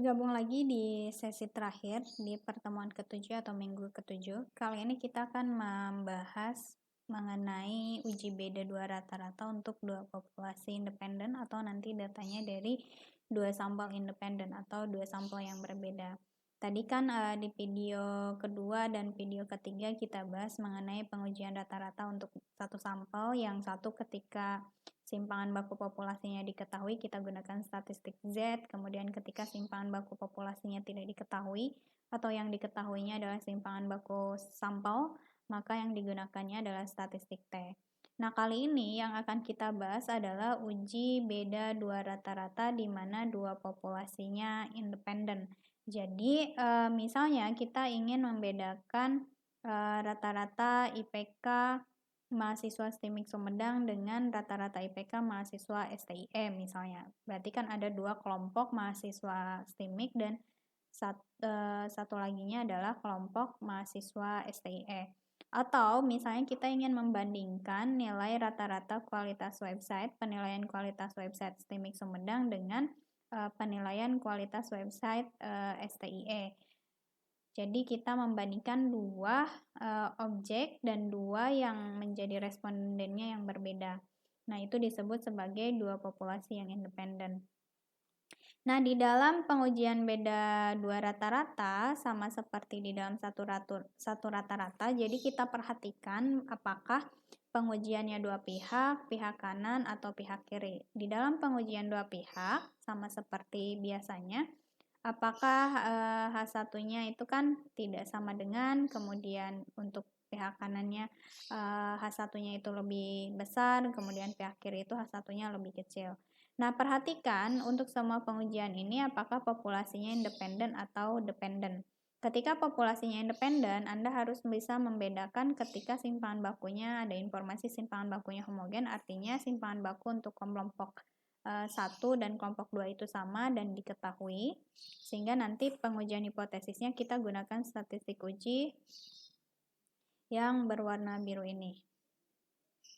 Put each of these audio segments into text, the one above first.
Bergabung lagi di sesi terakhir di pertemuan ke-7 atau minggu ke-7. Kali ini kita akan membahas mengenai uji beda dua rata-rata untuk dua populasi independen atau nanti datanya dari dua sampel independen atau dua sampel yang berbeda. Tadi kan di video kedua dan video ketiga kita bahas mengenai pengujian rata-rata untuk satu sampel, yang satu ketika simpangan baku populasinya diketahui kita gunakan statistik Z, kemudian ketika simpangan baku populasinya tidak diketahui atau yang diketahuinya adalah simpangan baku sampel, maka yang digunakannya adalah statistik T. Nah, kali ini yang akan kita bahas adalah uji beda dua rata-rata di mana dua populasinya independen. Jadi, misalnya kita ingin membedakan rata-rata IPK mahasiswa STIMIK Sumedang dengan rata-rata IPK mahasiswa STIE misalnya. Berarti kan ada dua kelompok mahasiswa STIMIK dan satu laginya adalah kelompok mahasiswa STIE. Atau misalnya kita ingin membandingkan nilai rata-rata kualitas website, penilaian kualitas website STIMIK Sumedang dengan penilaian kualitas website STIE. Jadi kita membandingkan dua objek dan dua yang menjadi respondennya yang berbeda. Nah, itu disebut sebagai dua populasi yang independen. Nah, di dalam pengujian beda dua rata-rata sama seperti di dalam satu rata-rata, jadi kita perhatikan apakah pengujiannya dua pihak, pihak kanan atau pihak kiri. Di dalam pengujian dua pihak sama seperti biasanya, apakah H1-nya itu kan tidak sama dengan, kemudian untuk pihak kanannya H1-nya itu lebih besar, kemudian pihak kiri itu H1-nya lebih kecil. Nah, perhatikan untuk semua pengujian ini apakah populasinya independen atau dependen. Ketika populasinya independen, Anda harus bisa membedakan ketika simpangan bakunya ada informasi simpangan bakunya homogen, artinya simpangan baku untuk kelompok 1 dan kelompok 2 itu sama dan diketahui, sehingga nanti pengujian hipotesisnya kita gunakan statistik uji yang berwarna biru ini.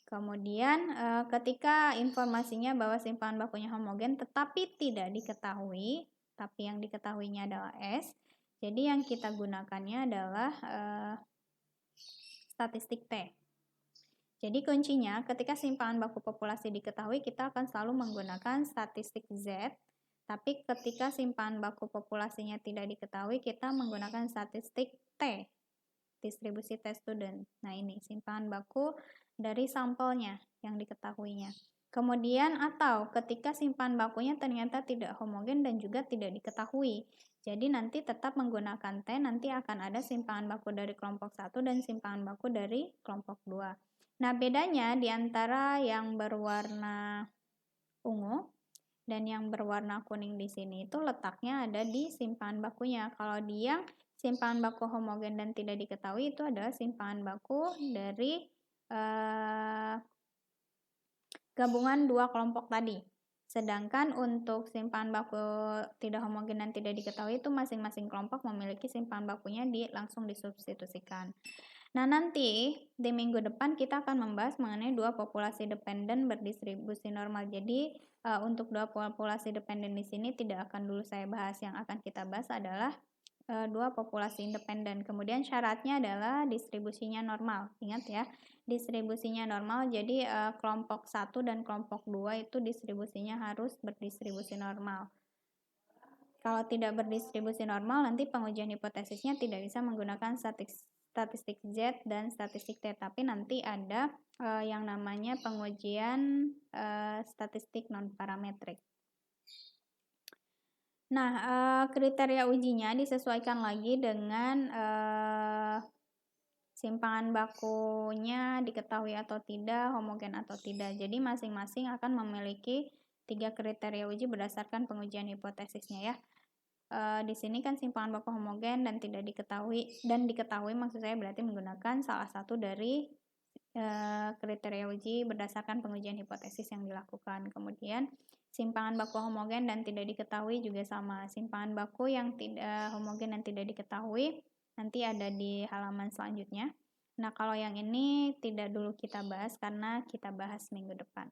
Kemudian ketika informasinya bahwa simpangan bakunya homogen tetapi tidak diketahui, tapi yang diketahuinya adalah S, jadi yang kita gunakannya adalah statistik T. Jadi kuncinya ketika simpangan baku populasi diketahui, kita akan selalu menggunakan statistik Z, tapi ketika simpangan baku populasinya tidak diketahui, kita menggunakan statistik T, distribusi T student. Nah, ini simpangan baku dari sampelnya yang diketahuinya. Kemudian atau ketika simpangan bakunya ternyata tidak homogen dan juga tidak diketahui. Jadi nanti tetap menggunakan T, nanti akan ada simpangan baku dari kelompok 1 dan simpangan baku dari kelompok 2. Nah, bedanya di antara yang berwarna ungu dan yang berwarna kuning di sini itu letaknya ada di simpangan bakunya. Kalau di yang simpangan baku homogen dan tidak diketahui itu adalah simpangan baku dari gabungan dua kelompok tadi. Sedangkan untuk simpangan baku tidak homogen dan tidak diketahui itu masing-masing kelompok memiliki simpangan bakunya langsung disubstitusikan. Nah, nanti di minggu depan kita akan membahas mengenai dua populasi dependen berdistribusi normal. Jadi, untuk dua populasi dependen di sini tidak akan dulu saya bahas. Yang akan kita bahas adalah dua populasi independen. Kemudian syaratnya adalah distribusinya normal. Ingat ya, distribusinya normal. Jadi, kelompok 1 dan kelompok 2 itu distribusinya harus berdistribusi normal. Kalau tidak berdistribusi normal, nanti pengujian hipotesisnya tidak bisa menggunakan statistik Z dan statistik T, tapi nanti ada yang namanya pengujian statistik non-parametrik. Nah, kriteria ujinya disesuaikan lagi dengan simpangan bakunya diketahui atau tidak, homogen atau tidak. Jadi masing-masing akan memiliki 3 kriteria uji berdasarkan pengujian hipotesisnya ya. Di sini kan simpangan baku homogen dan tidak diketahui maksud saya berarti menggunakan salah satu dari kriteria uji berdasarkan pengujian hipotesis yang dilakukan. Kemudian simpangan baku homogen dan tidak diketahui juga sama. Simpangan baku yang tidak homogen dan tidak diketahui nanti ada di halaman selanjutnya. Nah, kalau yang ini tidak dulu kita bahas karena kita bahas minggu depan.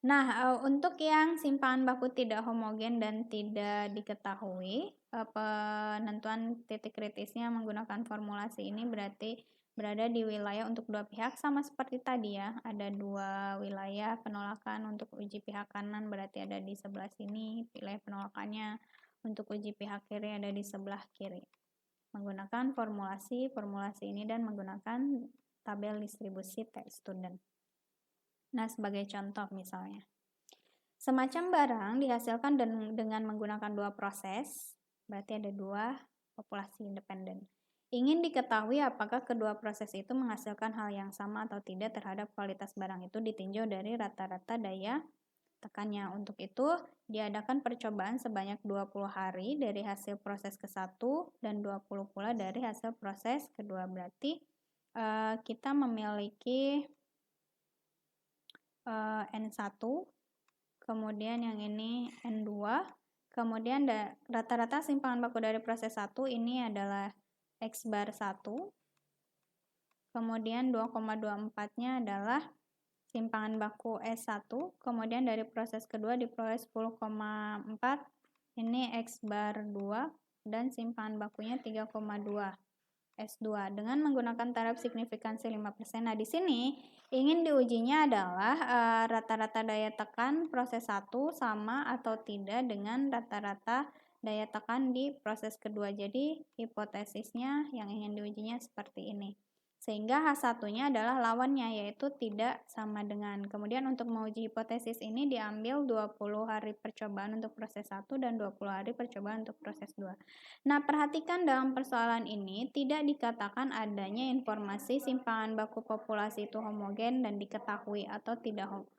Nah, untuk yang simpangan baku tidak homogen dan tidak diketahui, penentuan titik kritisnya menggunakan formulasi ini berarti berada di wilayah untuk dua pihak sama seperti tadi ya, ada dua wilayah penolakan untuk uji pihak kanan berarti ada di sebelah sini, wilayah penolakannya untuk uji pihak kiri ada di sebelah kiri. Menggunakan formulasi ini dan menggunakan tabel distribusi teks student. Nah, sebagai contoh misalnya, semacam barang dihasilkan dengan menggunakan dua proses, berarti ada dua populasi independen. Ingin diketahui apakah kedua proses itu menghasilkan hal yang sama atau tidak terhadap kualitas barang itu ditinjau dari rata-rata daya tekannya. Untuk itu, diadakan percobaan sebanyak 20 hari dari hasil proses ke-1 dan 20 pula dari hasil proses kedua. Berarti kita memiliki N1, kemudian yang ini N2, kemudian rata-rata simpangan baku dari proses 1 ini adalah X bar 1, kemudian 2,24-nya adalah simpangan baku S1, kemudian dari proses kedua diperoleh 10,4, ini X bar 2, dan simpangan bakunya 3,2. S2 dengan menggunakan taraf signifikansi 5%. Nah, di sini ingin diujinya adalah rata-rata daya tekan proses 1 sama atau tidak dengan rata-rata daya tekan di proses kedua. Jadi, hipotesisnya yang ingin diujinya seperti ini. Sehingga H1-nya adalah lawannya, yaitu tidak sama dengan. Kemudian untuk menguji hipotesis ini diambil 20 hari percobaan untuk proses 1 dan 20 hari percobaan untuk proses 2. Nah, perhatikan dalam persoalan ini tidak dikatakan adanya informasi simpangan baku populasi itu homogen dan diketahui atau tidak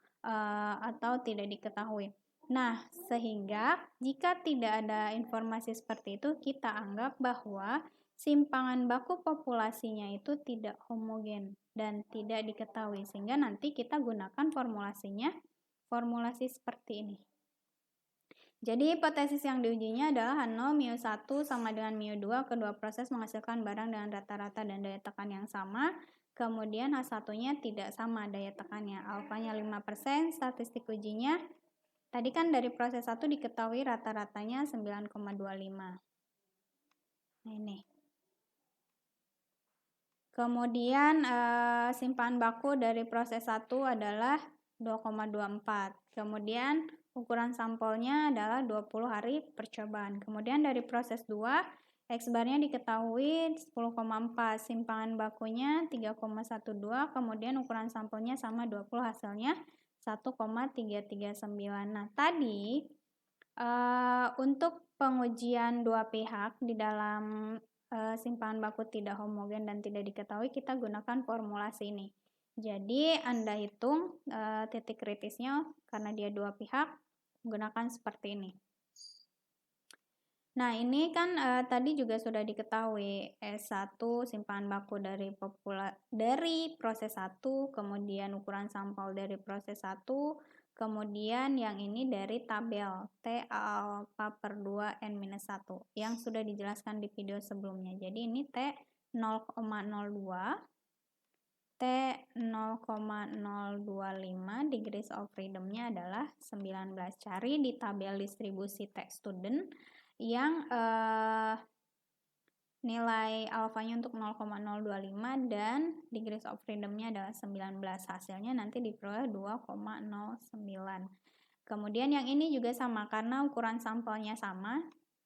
diketahui. Nah, sehingga jika tidak ada informasi seperti itu, kita anggap bahwa simpangan baku populasinya itu tidak homogen dan tidak diketahui, sehingga nanti kita gunakan formulasi seperti ini. Jadi hipotesis yang diujinya adalah H0 μ1 sama dengan μ2, kedua proses menghasilkan barang dengan rata-rata dan daya tekan yang sama. Kemudian H1-nya tidak sama daya tekannya, alfanya 5%, statistik ujinya tadi kan dari proses 1 diketahui rata-ratanya 9,25. Nah, ini. Kemudian simpangan baku dari proses 1 adalah 2,24. Kemudian ukuran sampelnya adalah 20 hari percobaan. Kemudian dari proses 2, X barnya diketahui 10,4, simpangan bakunya 3,12, kemudian ukuran sampelnya sama 20, hasilnya 1,339. Nah, tadi untuk pengujian dua pihak di dalam simpangan baku tidak homogen dan tidak diketahui, kita gunakan formulasi ini. Jadi Anda hitung titik kritisnya karena dia dua pihak, gunakan seperti ini. Nah, ini kan tadi juga sudah diketahui S1 simpangan baku dari proses 1, kemudian ukuran sampel dari proses 1, kemudian yang ini dari tabel T alpha per 2 N-1 yang sudah dijelaskan di video sebelumnya. Jadi ini T 0,02, T 0,025, degrees of freedom-nya adalah 19. Cari di tabel distribusi teks student yang nilai alfanya untuk 0,025 dan degrees of freedom-nya adalah 19. Hasilnya nanti diperoleh 2,09. Kemudian yang ini juga sama karena ukuran sampelnya sama,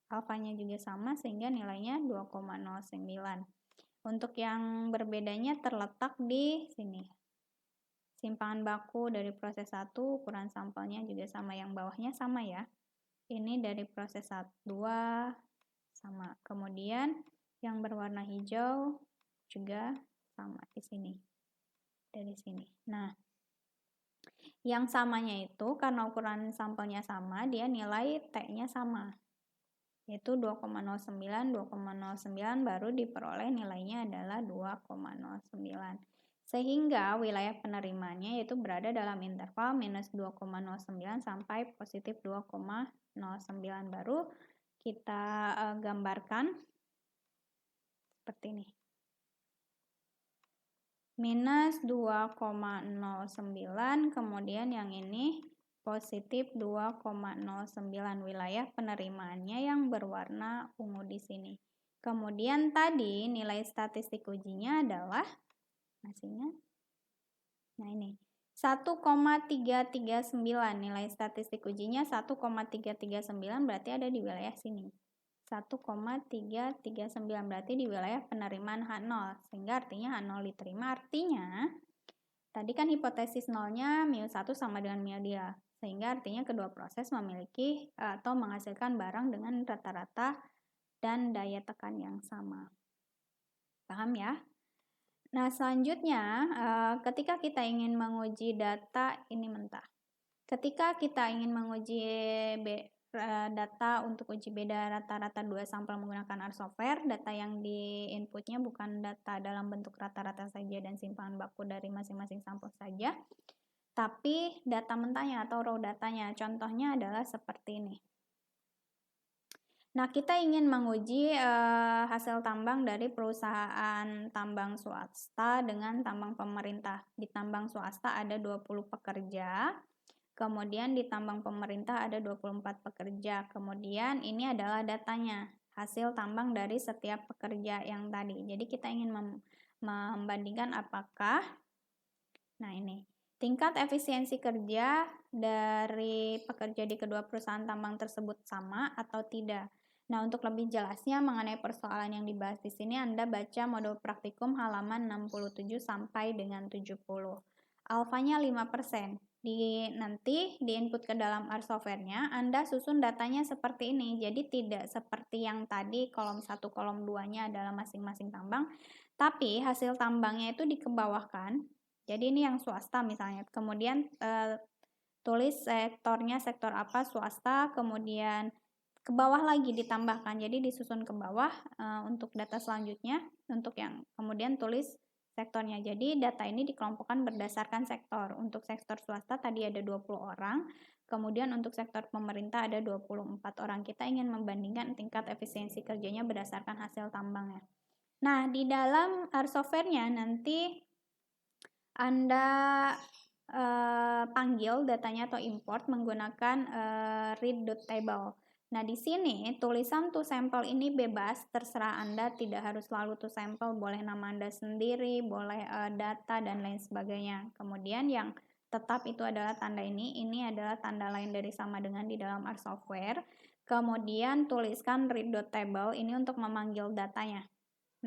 alfanya juga sama sehingga nilainya 2,09. Untuk yang berbedanya terletak di sini. Simpangan baku dari proses 1, ukuran sampelnya juga sama, yang bawahnya sama ya. Ini dari proses 2 sama. Kemudian yang berwarna hijau juga sama di sini. Dari sini. Nah, yang samanya itu karena ukuran sampelnya sama, dia nilai T-nya sama. Yaitu 2,09, 2,09 baru diperoleh nilainya adalah 2,09. Sehingga wilayah penerimanya yaitu berada dalam interval minus 2,09 sampai positif 2,09. Baru kita gambarkan seperti ini. Minus 2,09, kemudian yang ini positif 2,09 wilayah penerimaannya yang berwarna ungu di sini. Kemudian tadi nilai statistik ujinya adalah hasilnya. Nah ini 1,339 nilai statistik ujinya 1,339 berarti ada di wilayah sini. 1,339 berarti di wilayah penerimaan H0 sehingga artinya H0 diterima, artinya tadi kan hipotesis nolnya μ1 sama dengan μ2 sehingga artinya kedua proses memiliki atau menghasilkan barang dengan rata-rata dan daya tekan yang sama. Paham ya? Nah, selanjutnya ketika kita ingin menguji data ini mentah. Ketika kita ingin menguji data untuk uji beda rata-rata 2 sampel menggunakan R software, data yang di inputnya bukan data dalam bentuk rata-rata saja dan simpangan baku dari masing-masing sampel saja, tapi data mentahnya atau raw datanya. Contohnya adalah seperti ini. Nah, kita ingin menguji hasil tambang dari perusahaan tambang swasta dengan tambang pemerintah. Di tambang swasta ada 20 pekerja, kemudian di tambang pemerintah ada 24 pekerja. Kemudian ini adalah datanya, hasil tambang dari setiap pekerja yang tadi. Jadi kita ingin membandingkan apakah, nah ini, tingkat efisiensi kerja dari pekerja di kedua perusahaan tambang tersebut sama atau tidak. Nah, untuk lebih jelasnya mengenai persoalan yang dibahas di sini, Anda baca modul praktikum halaman 67 sampai dengan 70. Alfanya 5%. Nanti di input ke dalam R software-nya, Anda susun datanya seperti ini. Jadi tidak seperti yang tadi kolom 1, kolom 2-nya adalah masing-masing tambang, tapi hasil tambangnya itu dikebawahkan. Jadi ini yang swasta misalnya. Kemudian tulis sektornya sektor apa swasta, kemudian ke bawah lagi ditambahkan, jadi disusun ke bawah untuk data selanjutnya, untuk yang kemudian tulis sektornya. Jadi data ini dikelompokkan berdasarkan sektor. Untuk sektor swasta tadi ada 20 orang, kemudian untuk sektor pemerintah ada 24 orang. Kita ingin membandingkan tingkat efisiensi kerjanya berdasarkan hasil tambangnya. Nah, di dalam R software-nya nanti Anda panggil datanya atau import menggunakan read.table. Nah, di sini tulisan to sample ini bebas, terserah Anda, tidak harus selalu to sample, boleh nama Anda sendiri, boleh data dan lain sebagainya. Kemudian yang tetap itu adalah tanda ini adalah tanda lain dari sama dengan di dalam R software. Kemudian tuliskan read.table ini untuk memanggil datanya.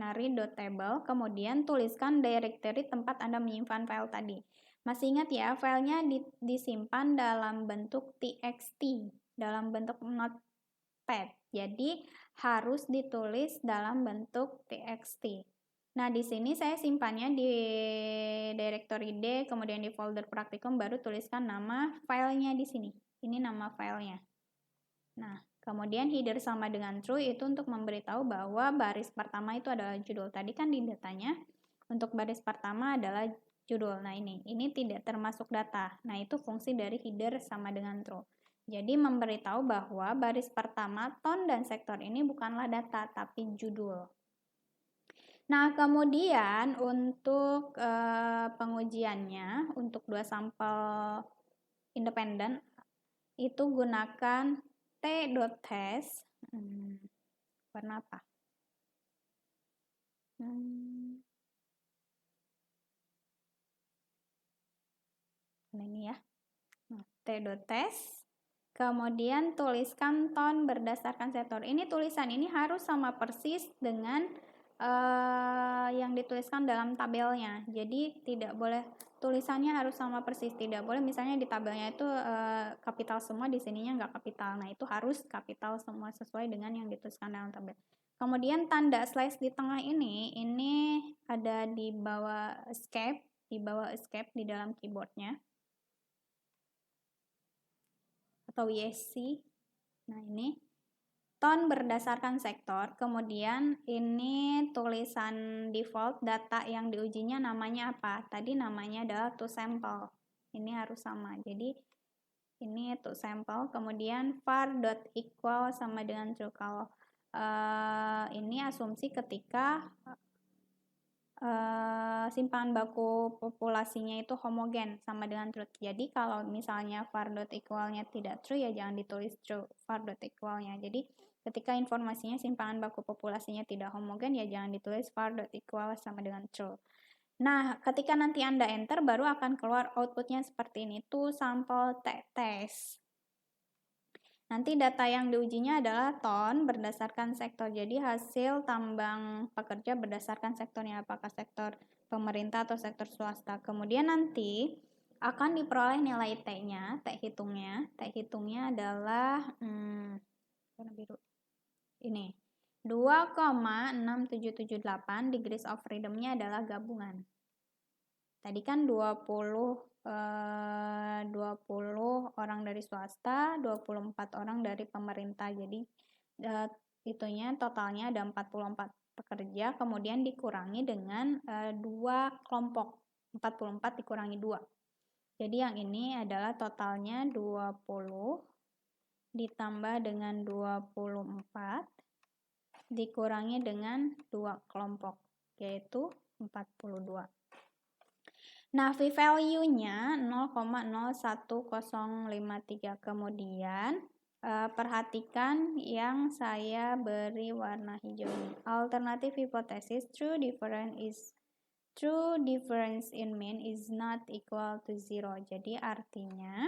Nah, read.table, kemudian tuliskan directory tempat Anda menyimpan file tadi. Masih ingat ya, filenya disimpan dalam bentuk txt, dalam bentuk notepad. Jadi harus ditulis dalam bentuk txt. Nah, di sini saya simpannya di directory D, kemudian di folder praktikum, baru tuliskan nama filenya di sini. Ini nama filenya. Nah, kemudian header sama dengan true itu untuk memberitahu bahwa baris pertama itu adalah judul. Tadi kan di datanya untuk baris pertama adalah judul. Nah, ini tidak termasuk data. Nah, itu fungsi dari header sama dengan true. Jadi memberitahu bahwa baris pertama, tone dan sektor ini bukanlah data tapi judul. Nah, kemudian untuk pengujiannya untuk 2 sampel independen itu gunakan t.test warna apa? Ini ya. T.test. Kemudian tuliskan tone berdasarkan sektor. Ini tulisan ini harus sama persis dengan yang dituliskan dalam tabelnya. Jadi tidak boleh tulisannya harus sama persis. Tidak boleh misalnya di tabelnya itu kapital semua, di sininya nggak kapital. Nah, itu harus kapital semua sesuai dengan yang dituliskan dalam tabel. Kemudian tanda slash di tengah ini ada di bawah escape, di dalam keyboardnya atau YSC. Nah, ini tone berdasarkan sektor. Kemudian ini tulisan default data yang diujinya namanya apa? Tadi namanya adalah to sample. Ini harus sama. Jadi ini to sample. Kemudian var.equal sama dengan true. Kalau ini asumsi ketika simpangan baku populasinya itu homogen sama dengan truth. Jadi kalau misalnya var dot equalnya tidak true ya jangan ditulis true var dot equalnya. Jadi ketika informasinya simpangan baku populasinya tidak homogen ya jangan ditulis var dot equal sama dengan true. Nah, ketika nanti Anda enter baru akan keluar outputnya seperti ini. Itu sampel test. Nanti data yang diujinya adalah ton berdasarkan sektor. Jadi hasil tambang pekerja berdasarkan sektornya, apakah sektor pemerintah atau sektor swasta. Kemudian nanti akan diperoleh nilai T-nya, T hitungnya. T hitungnya adalah warna biru. Ini 2,6778 degrees of freedom-nya adalah gabungan. Tadi kan 20 orang dari swasta, 24 orang dari pemerintah. Jadi itunya totalnya ada 44 pekerja, kemudian dikurangi dengan 2 kelompok. 44 dikurangi 2. Jadi yang ini adalah totalnya 20 ditambah dengan 24 dikurangi dengan 2 kelompok, yaitu 42. Nah, V-value-nya 0,01053. Kemudian, perhatikan yang saya beri warna hijau ini. Alternative hypothesis, true difference in mean is not equal to 0. Jadi, artinya,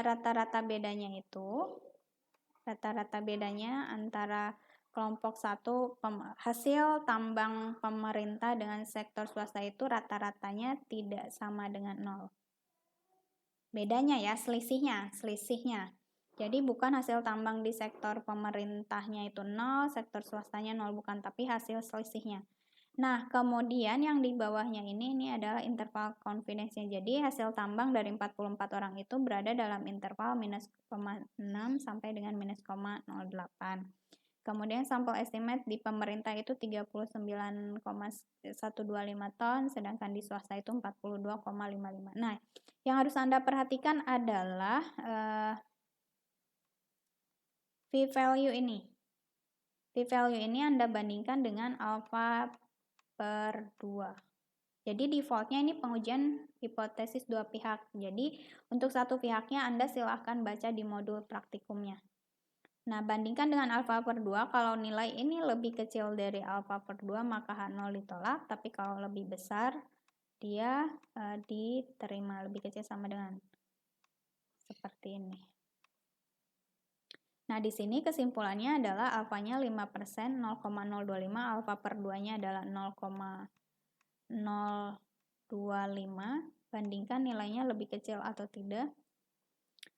rata-rata bedanya antara kelompok 1 hasil tambang pemerintah dengan sektor swasta itu rata-ratanya tidak sama dengan 0. Bedanya ya, selisihnya. Jadi bukan hasil tambang di sektor pemerintahnya itu 0, sektor swastanya 0, bukan, tapi hasil selisihnya. Nah, kemudian yang di bawahnya ini adalah interval confidence-nya. Jadi hasil tambang dari 44 orang itu berada dalam interval minus 0,6 sampai dengan minus 0,08. Kemudian sampel estimate di pemerintah itu 39,125 ton, sedangkan di swasta itu 42,55. Nah, yang harus Anda perhatikan adalah p-value ini. P-value ini Anda bandingkan dengan alpha per 2. Jadi defaultnya ini pengujian hipotesis dua pihak. Jadi untuk satu pihaknya Anda silahkan baca di modul praktikumnya. Nah, bandingkan dengan alfa per 2, kalau nilai ini lebih kecil dari alfa per 2, maka H0 ditolak, tapi kalau lebih besar, dia diterima. Lebih kecil sama dengan seperti ini. Nah, di sini kesimpulannya adalah alfanya 5%, 0,025, alfa per 2-nya adalah 0,025, bandingkan nilainya lebih kecil atau tidak.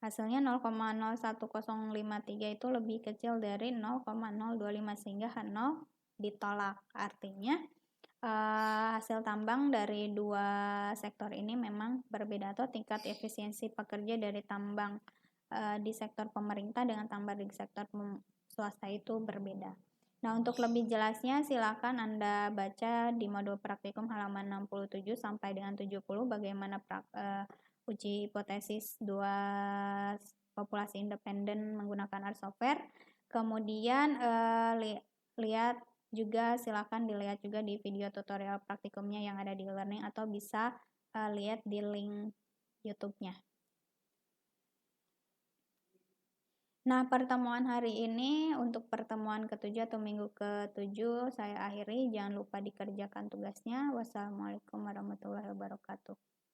Hasilnya 0,01053 itu lebih kecil dari 0,025 sehingga H0 ditolak. Artinya hasil tambang dari dua sektor ini memang berbeda atau tingkat efisiensi pekerja dari tambang di sektor pemerintah dengan tambang di sektor swasta itu berbeda. Nah, untuk lebih jelasnya silakan Anda baca di modul praktikum halaman 67 sampai dengan 70 bagaimana uji hipotesis dua populasi independen menggunakan R software. Kemudian silakan dilihat juga di video tutorial praktikumnya yang ada di e-learning atau bisa lihat di link YouTube-nya. Nah, pertemuan hari ini untuk pertemuan ke-7 atau minggu ke-7 saya akhiri. Jangan lupa dikerjakan tugasnya. Wassalamualaikum warahmatullahi wabarakatuh.